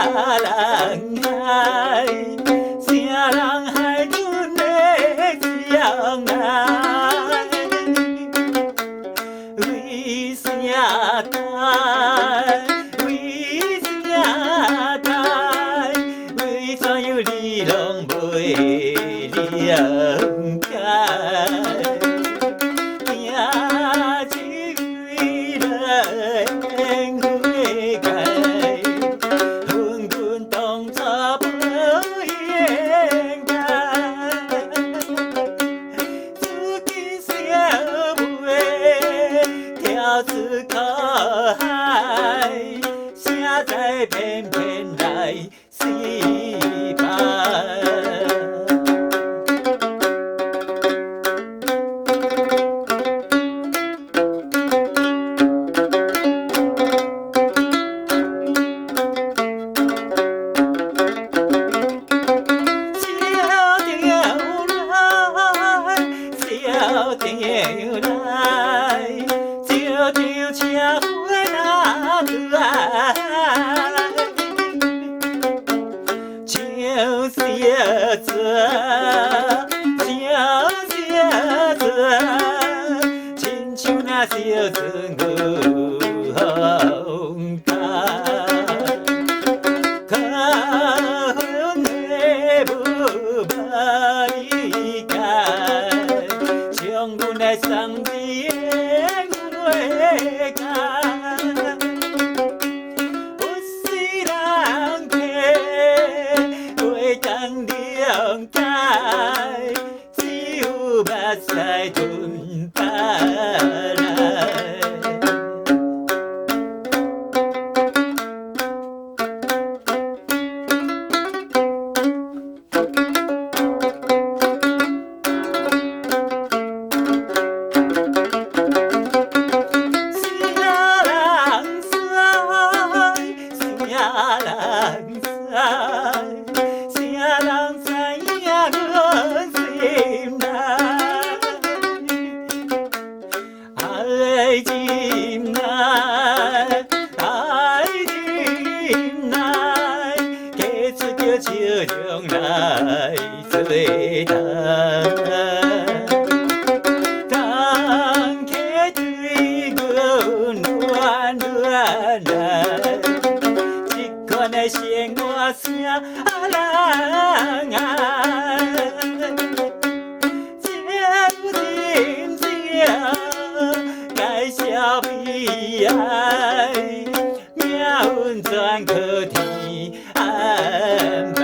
人海，啥人海阮的相爱？为啥代？为啥代？为怎样你拢袂了解？自靠海，谁知偏偏来失败？小调来，小调车花那可爱，唱小嘴，唱小嘴，亲像那小船有风台。阮来送你的花秆，有时人客袂当谅解，只有目屎吞巴来。啥人知影阮心内？爱心内，爱心内，嫁出着笑容来做人客对阮暖暖来。款的生活啥人爱？真真正介绍悲哀，命运全靠天安排。